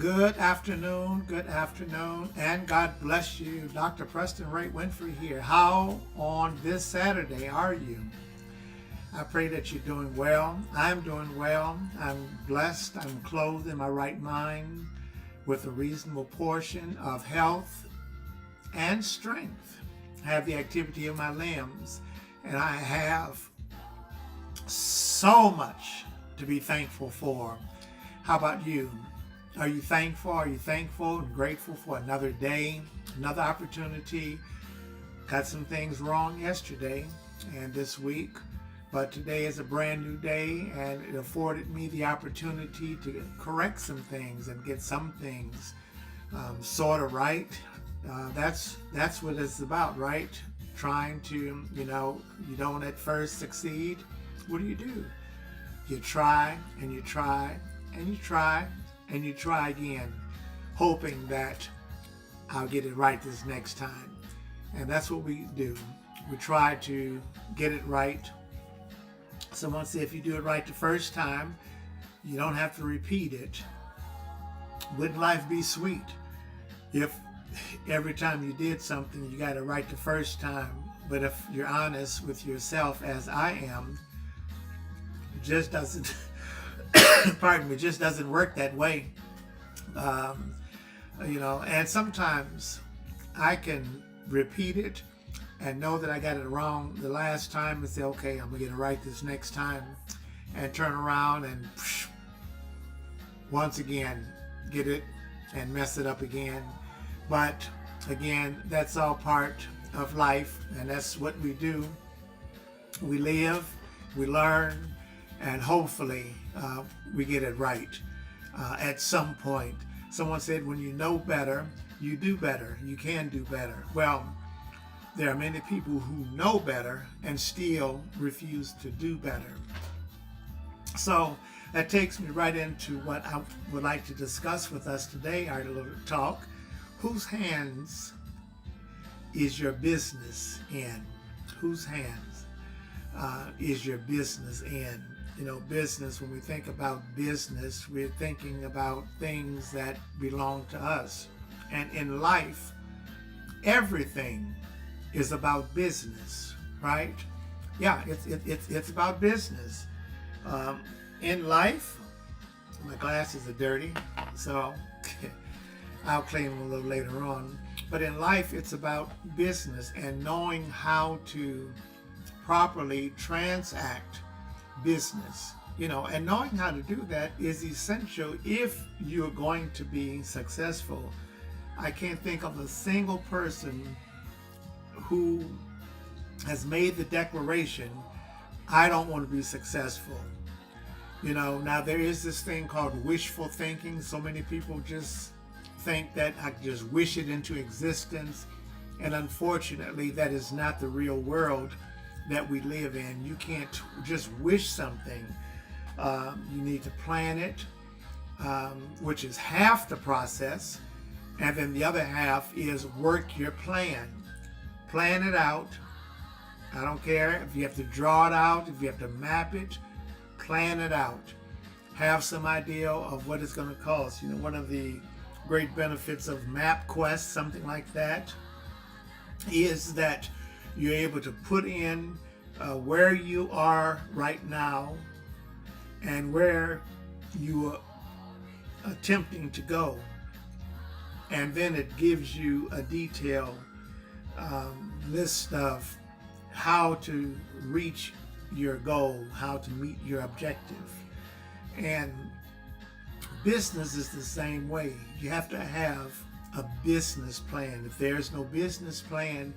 Good afternoon, and God bless you. Dr. Preston Winfrey here. How on this Saturday are you? I pray that you're doing well. I'm doing well. I'm blessed. I'm clothed in my right mind with a reasonable portion of health and strength. I have the activity of my limbs, and I have so much to be thankful for. How about you? Are you thankful? Are you thankful and grateful for another day, another opportunity? Got some things wrong yesterday and this week, but today is a brand new day, and it afforded me the opportunity to correct some things and get some things sort of right. That's what it's about, right? Trying to, you don't at first succeed. What do? You try and you try and you try and you try again, hoping that I'll get it right this next time. And that's what we do. We try to get it right. Someone said if you do it right the first time, you don't have to repeat it. Wouldn't life be sweet if every time you did something you got it right the first time? But if you're honest with yourself, as I am, it just doesn't pardon me, just doesn't work that way. And sometimes I can repeat it and know that I got it wrong the last time and say, okay, I'm gonna get it right this next time, and turn around and once again get it and mess it up again. But again, that's all part of life, and that's what we do. We live, we learn, and hopefully we get it right at some point. Someone said when you know better, you do better. You can do better. Well, there are many people who know better and still refuse to do better. So that takes me right into what I would like to discuss with us today, our little talk. Whose hands is your business in? Whose hands is your business in? Business, when we think about business, we're thinking about things that belong to us. And in life, everything is about business, right? Yeah, it's about business. In life, my glasses are dirty, so I'll clean them a little later on. But in life, it's about business and knowing how to properly transact business, and knowing how to do that is essential if you're going to be successful. I can't think of a single person who has made the declaration, I don't want to be successful. Now there is this thing called wishful thinking. So many people just think that I can just wish it into existence, and unfortunately that is not the real world that we live in. You can't just wish something. You need to plan it, which is half the process, and then the other half is work your plan. Plan it out. I don't care if you have to draw it out, if you have to map it, plan it out. Have some idea of what it's going to cost. One of the great benefits of MapQuest, something like that, is that you're able to put in where you are right now and where you are attempting to go. And then it gives you a detailed list of how to reach your goal, how to meet your objective. And business is the same way. You have to have a business plan. If there's no business plan,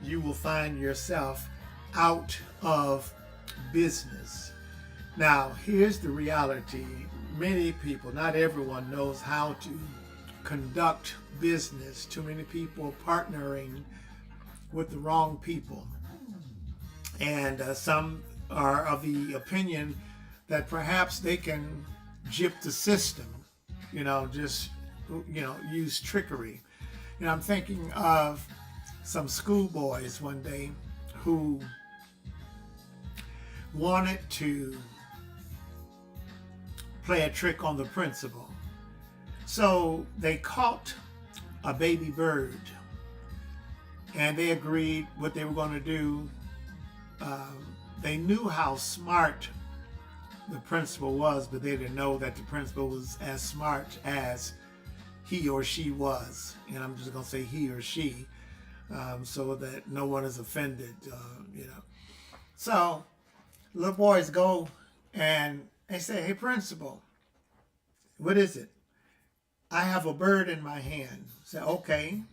you will find yourself out of business. Now, here's the reality. Many people, not everyone, knows how to conduct business. Too many people partnering with the wrong people. And some are of the opinion that perhaps they can gyp the system, use trickery. I'm thinking of some schoolboys one day who wanted to play a trick on the principal. So they caught a baby bird, and they agreed what they were going to do. They knew how smart the principal was, but they didn't know that the principal was as smart as he or she was. And I'm just going to say he or she, so that no one is offended, So little boys go and they say, "Hey, principal, what is it?" "I have a bird in my hand." Say, "Okay.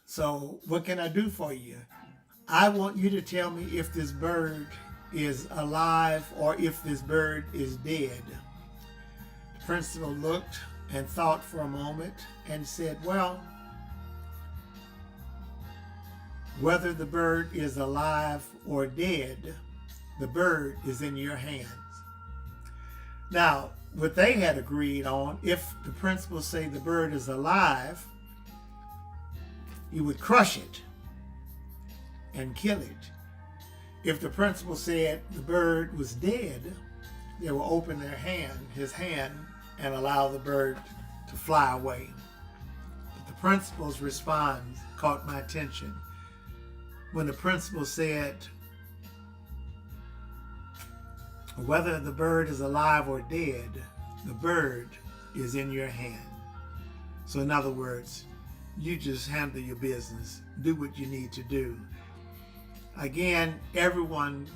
So what can I do for you?" "I want you to tell me if this bird is alive or if this bird is dead." The principal looked and thought for a moment and said, "Well, whether the bird is alive or dead, the bird is in your hands." Now, what they had agreed on, if the principal say the bird is alive, you would crush it and kill it. If the principal said the bird was dead, they will open his hand, and allow the bird to fly away. But the principal's response caught my attention. When the principal said, "Whether the bird is alive or dead, the bird is in your hand." So in other words, you just handle your business, do what you need to do. Again, everyone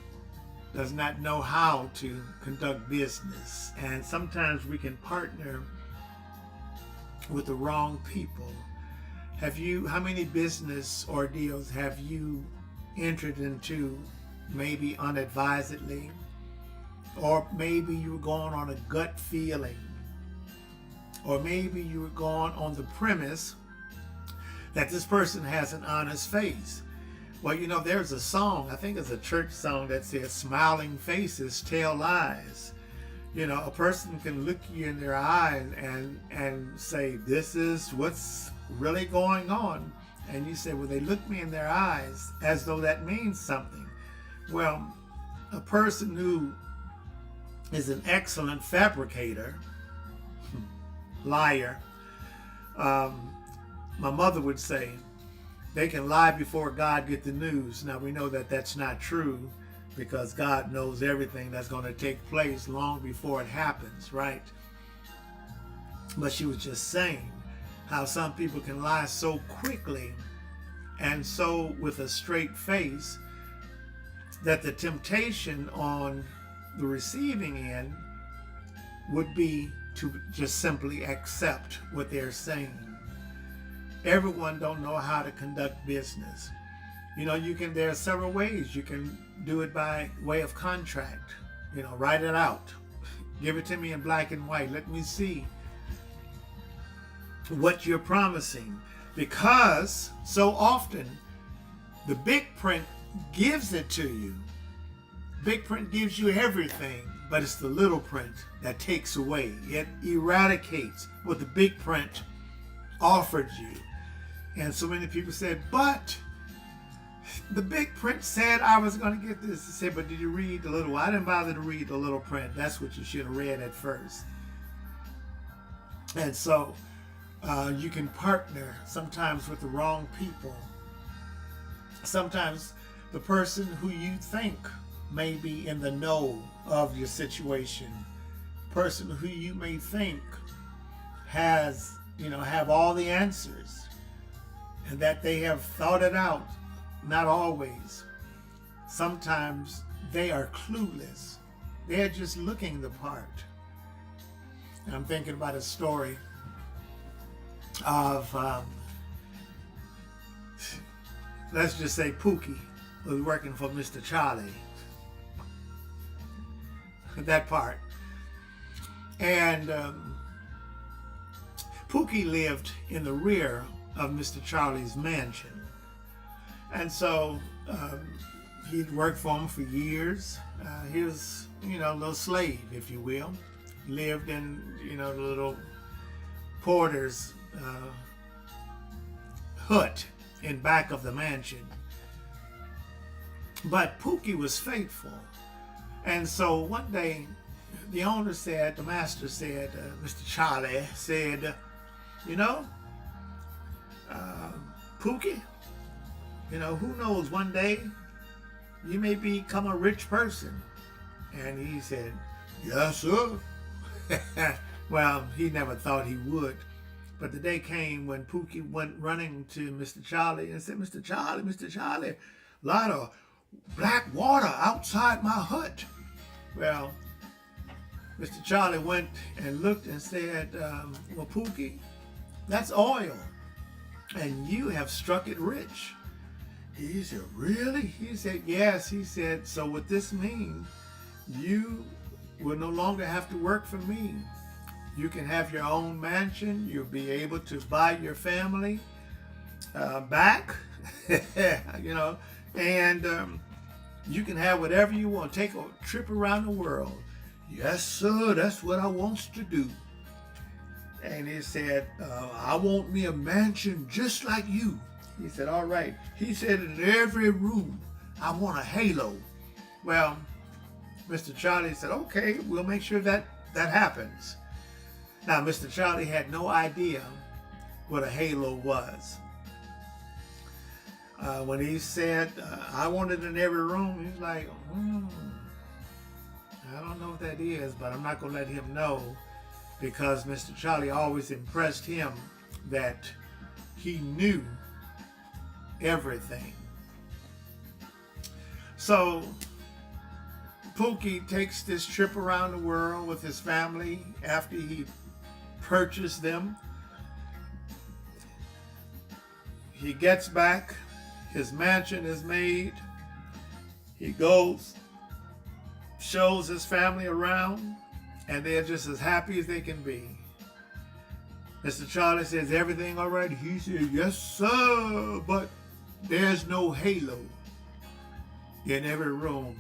does not know how to conduct business, and sometimes we can partner with the wrong people. How many business ordeals have you entered into maybe unadvisedly, or maybe you were going on a gut feeling, or maybe you were going on the premise that this person has an honest face? Well, there's a song, I think it's a church song, that says smiling faces tell lies. A person can look you in their eyes and say, "This is what's really going on." And you say, "Well, they look me in their eyes," as though that means something. Well, a person who is an excellent fabricator, liar, my mother would say, they can lie before God get the news. Now, we know that that's not true, because God knows everything that's going to take place long before it happens, right? But she was just saying how some people can lie so quickly and so with a straight face that the temptation on the receiving end would be to just simply accept what they're saying. Everyone don't know how to conduct business. There are several ways. You can do it by way of contract. Write it out. Give it to me in black and white. Let me see what you're promising. Because so often the big print gives it to you. Big print gives you everything, but it's the little print that takes away. It eradicates what the big print offered you. And so many people said, "But the big print said I was going to get this." He said, "But did you read the little?" "I didn't bother to read the little print. That's what you should have read at first." And so you can partner sometimes with the wrong people. Sometimes the person who you think may be in the know of your situation, person who you may think has, have all the answers, and that they have thought it out. Not always. Sometimes they are clueless. They are just looking the part. And I'm thinking about a story of, let's just say Pookie was working for Mr. Charlie. That part. And Pookie lived in the rear of Mr. Charlie's mansion. And so he'd worked for him for years. He was, a little slave, if you will. Lived in, the little porter's hut in back of the mansion. But Pookie was faithful. And so one day the owner said, the master said, Mr. Charlie said, you know, Pookie, you know, who knows, one day you may become a rich person. And he said, yes, sir. Well, he never thought he would. But the day came when Pookie went running to Mr. Charlie and said, Mr. Charlie, a lot of black water outside my hut. Well, Mr. Charlie went and looked and said, well, Pookie, that's oil, and you have struck it rich. He said, really? He said, yes. He said, so what this means, you will no longer have to work for me. You can have your own mansion. You'll be able to buy your family back, you know, and you can have whatever you want. Take a trip around the world. Yes, sir, that's what I wants to do. And he said, I want me a mansion just like you. He said, all right. He said, in every room, I want a halo. Well, Mr. Charlie said, okay, we'll make sure that happens. Now, Mr. Charlie had no idea what a halo was. When he said, I want it in every room, he's like, I don't know what that is, but I'm not going to let him know, because Mr. Charlie always impressed him that he knew everything. So Pookie takes this trip around the world with his family after he purchased them. He gets back, his mansion is made. He goes, shows his family around, and they're just as happy as they can be. Mr. Charlie says, everything all right? He said, yes, sir, but there's no halo in every room.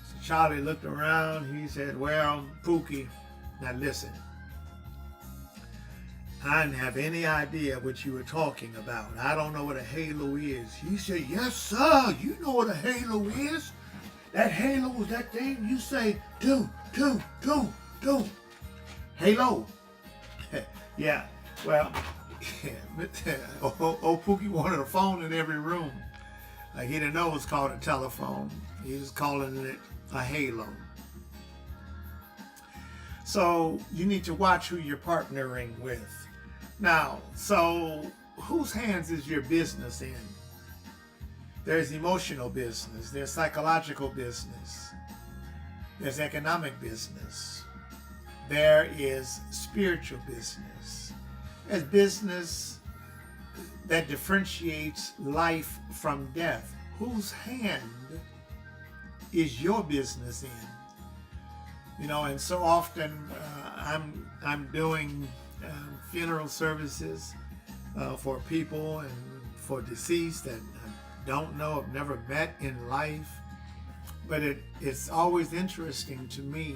So Charlie looked around. He said, well, Pookie, now listen. I didn't have any idea what you were talking about. I don't know what a halo is. He said, yes, sir, you know what a halo is. That halo is that thing you say, do. Halo. Yeah, well, old Pookie wanted a phone in every room. Like, he didn't know it was called a telephone. He was calling it a halo. So you need to watch who you're partnering with. Now, so whose hands is your business in? There's emotional business. There's psychological business. There's economic business. There is spiritual business. There's business that differentiates life from death. Whose hand is your business in? You know, and so often I'm doing funeral services for people and for deceased that I don't know, have never met in life. But it's always interesting to me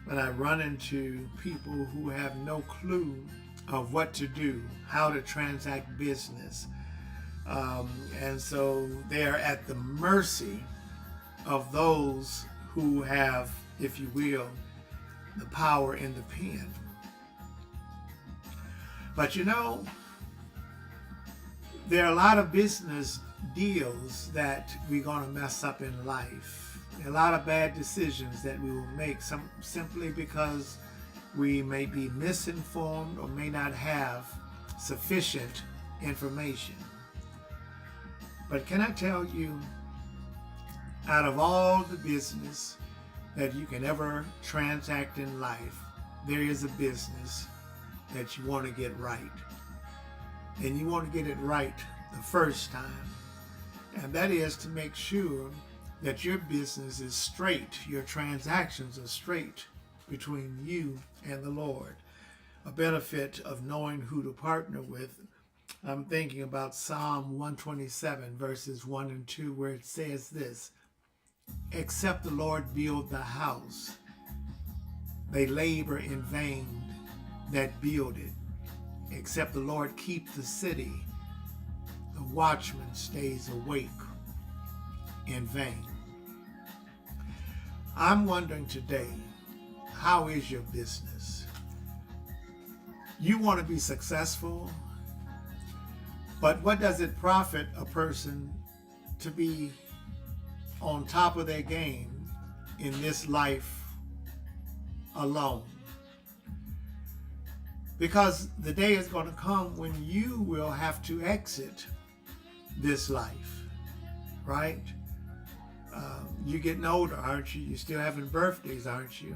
when I run into people who have no clue of what to do, how to transact business. And so they're at the mercy of those who have, if you will, the power in the pen. But you know, there are a lot of business deals that we're going to mess up in life. A lot of bad decisions that we will make simply because we may be misinformed or may not have sufficient information. But can I tell you, out of all the business that you can ever transact in life, there is a business that you want to get right. And you want to get it right the first time. And that is to make sure that your business is straight, your transactions are straight between you and the Lord. A benefit of knowing who to partner with, I'm thinking about Psalm 127, verses 1 and 2, where it says this: except the Lord build the house, they labor in vain that build it. Except the Lord keep the city, the watchman stays awake in vain. I'm wondering today, how is your business? You want to be successful, but what does it profit a person to be on top of their game in this life alone? Because the day is going to come when you will have to exit this life, right? You're getting older, aren't you? You're still having birthdays, aren't you?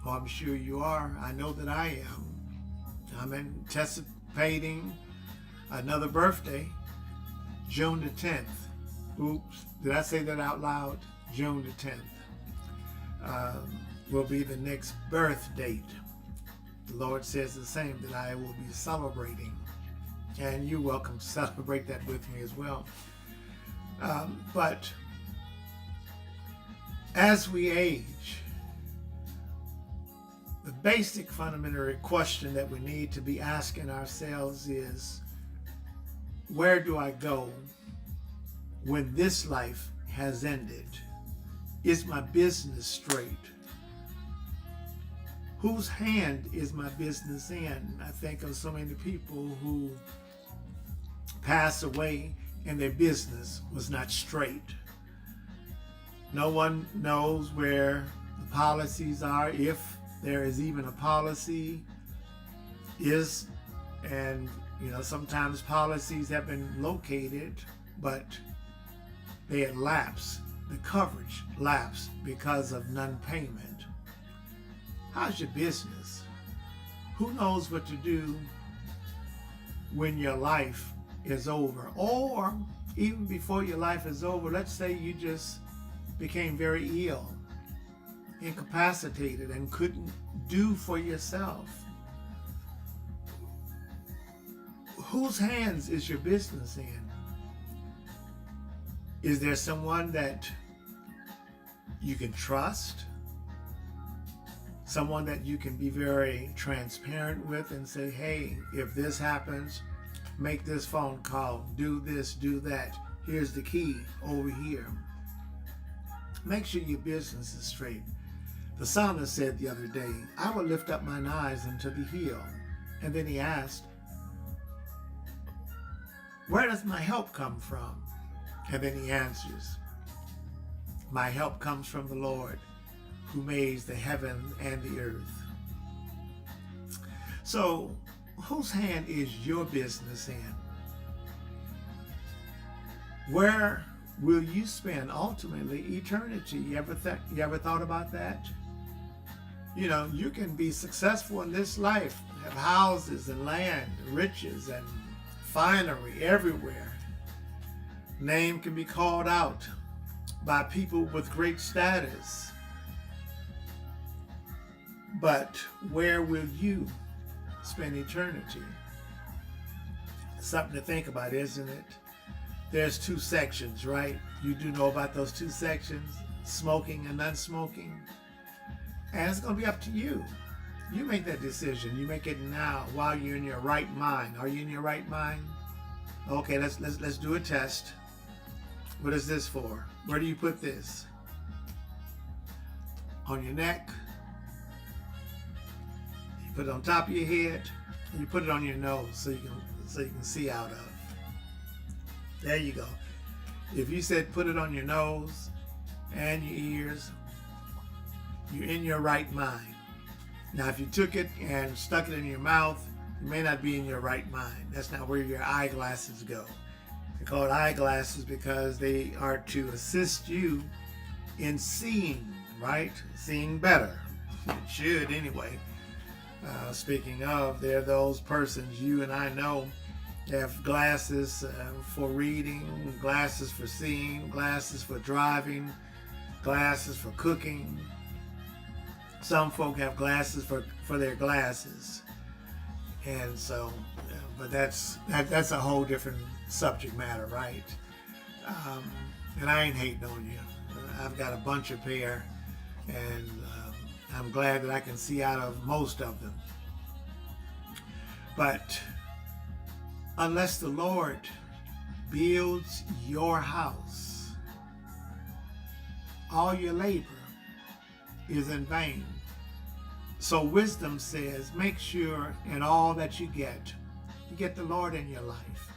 Oh, I'm sure you are. I know that I am. I'm anticipating another birthday, June the 10th. Oops, did I say that out loud? June the 10th will be the next birth date. The Lord says the same, that I will be celebrating. And you're welcome to celebrate that with me as well. But as we age, the basic fundamental question that we need to be asking ourselves is, where do I go when this life has ended? Is my business straight? Whose hand is my business in? I think of so many people who pass away and their business was not straight. No one knows where the policies are, if there is even a policy is, and sometimes policies have been located, but they had lapsed. The coverage lapsed because of non-payment. How's your business? Who knows what to do when your life is over? Or even before your life is over, let's say you just became very ill, incapacitated, and couldn't do for yourself. Whose hands is your business in? Is there someone that you can trust? Someone that you can be very transparent with and say, hey, if this happens, make this phone call, do this, do that. Here's the key over here. Make sure your business is straight. The psalmist said the other day, I will lift up mine eyes unto the hill. And then he asked, where does my help come from? And then he answers, my help comes from the Lord, who made the heaven and the earth. So, whose hand is your business in? Where will you spend ultimately eternity? You ever thought about that? You can be successful in this life, have houses and land, riches and finery everywhere. Name can be called out by people with great status. But where will you spend eternity? Something to think about, isn't it? There's two sections, right? You do know about those two sections, smoking and non-smoking. And it's going to be up to you. You make that decision. You make it now while you're in your right mind. Are you in your right mind? Okay, let's do a test. What is this for? Where do you put this? On your neck? You put it on top of your head? Or you put it on your nose so you can see out of? There you go. If you said put it on your nose and your ears, you're in your right mind. Now, if you took it and stuck it in your mouth, you may not be in your right mind. That's not where your eyeglasses go. They're called eyeglasses because they are to assist you in seeing, right? Seeing better. It should anyway. Speaking of, there are those persons you and I know have glasses for reading, glasses for seeing, glasses for driving, glasses for cooking. Some folk have glasses for their glasses. And so, but that's a whole different subject matter, right? And I ain't hating on you. I've got a bunch of pair, and I'm glad that I can see out of most of them. But unless the Lord builds your house, all your labor is in vain. So wisdom says, make sure in all that you get the Lord in your life.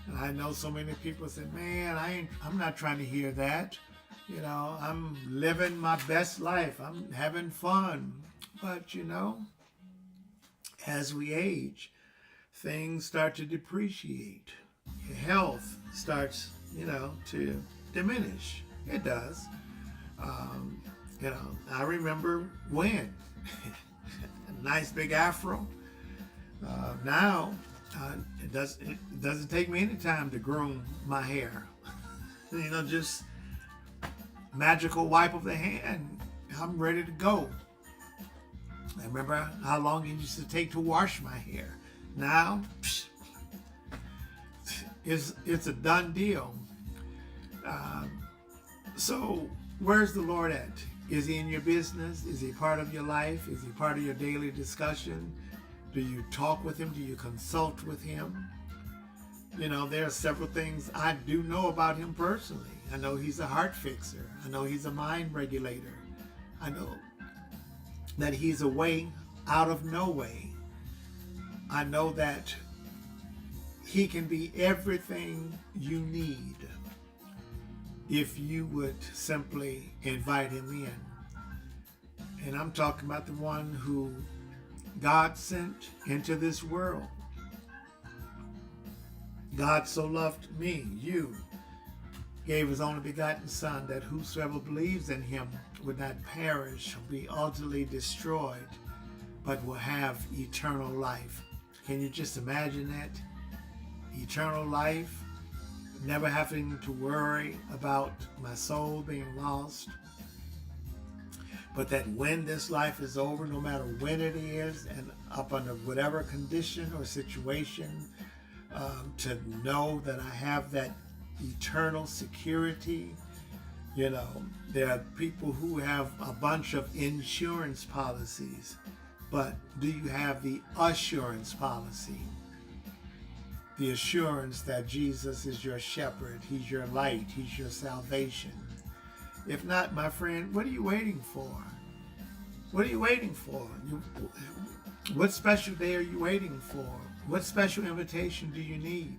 And I know so many people say, man, I'm not trying to hear that. You know, I'm living my best life. I'm having fun. But, you know, as we age, things start to depreciate. Your health starts, you know, to diminish. It does. You know, I remember when a nice big afro. Now it doesn't take me any time to groom my hair. You know, just magical wipe of the hand. I'm ready to go. I remember how long it used to take to wash my hair. Now, it's a done deal. So where's the Lord at? Is he in your business? Is he part of your life? Is he part of your daily discussion? Do you talk with him? Do you consult with him? You know, there are several things I do know about him personally. I know he's a heart fixer. I know he's a mind regulator. I know that he's a way out of no way. I know that he can be everything you need if you would simply invite him in. And I'm talking about the one who God sent into this world. God so loved me, you, gave his only begotten Son, that whosoever believes in him would not perish, be utterly destroyed, but will have eternal life. Can you just imagine that? Eternal life, never having to worry about my soul being lost, but that when this life is over, no matter when it is, and up under whatever condition or situation, to know that I have that eternal security. You know, there are people who have a bunch of insurance policies, but do you have the assurance policy? The assurance that Jesus is your shepherd, he's your light, he's your salvation. If not, my friend, what are you waiting for? What are you waiting for? What special day are you waiting for? What special invitation do you need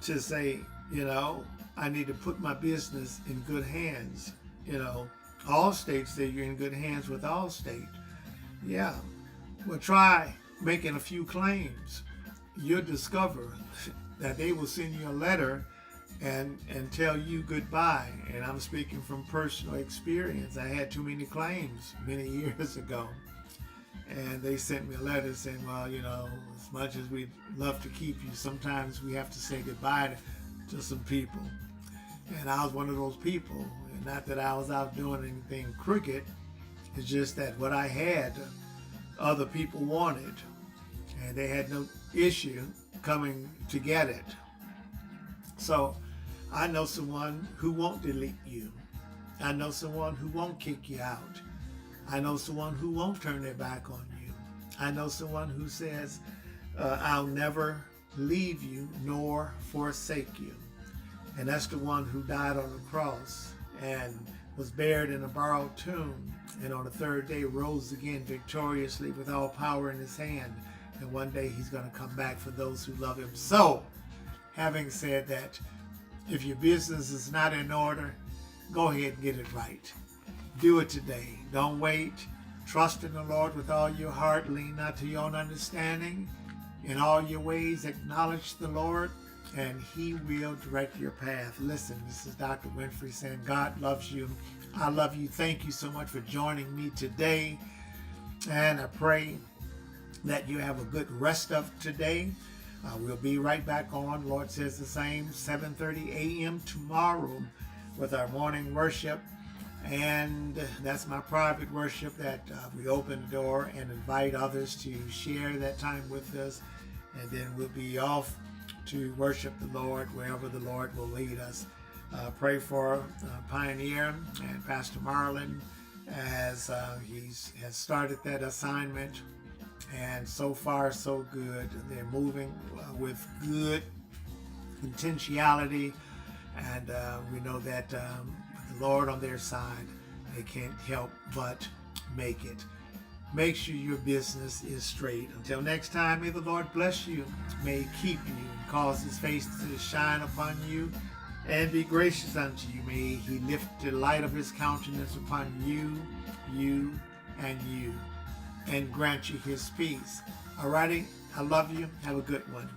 to say, you know, I need to put my business in good hands? You know, Allstate say you're in good hands with Allstate. Yeah, well, try making a few claims. You'll discover that they will send you a letter and tell you goodbye. And I'm speaking from personal experience. I had too many claims many years ago. And they sent me a letter saying, well, you know, as much as we'd love to keep you, sometimes we have to say goodbye to some people. And I was one of those people. And not that I was out doing anything crooked. It's just that what I had, other people wanted. And they had no issue coming to get it. So I know someone who won't delete you. I know someone who won't kick you out. I know someone who won't turn their back on you. I know someone who says, I'll never leave you nor forsake you. And that's the one who died on the cross and was buried in a borrowed tomb, and on the third day rose again victoriously with all power in his hand. And one day he's going to come back for those who love him. So, having said that, if your business is not in order, go ahead and get it right. Do it today. Don't wait. Trust in the Lord with all your heart. Lean not to your own understanding. In all your ways, acknowledge the Lord, and he will direct your path. Listen, this is Dr. Winfrey saying God loves you. I love you. Thank you so much for joining me today. And I pray that you have a good rest of today. We'll be right back on, Lord says the same, 7:30 a.m. tomorrow with our morning worship. And that's my private worship that we open the door and invite others to share that time with us. And then we'll be off to worship the Lord wherever the Lord will lead us. Pray for Pioneer and Pastor Marlon as he has started that assignment. And so far, so good. They're moving with good intentionality. And we know that the Lord on their side, they can't help but make it. Make sure your business is straight. Until next time, may the Lord bless you, may He keep you, and cause His face to shine upon you, and be gracious unto you. May He lift the light of His countenance upon you, and grant you His peace. Alrighty, I love you. Have a good one.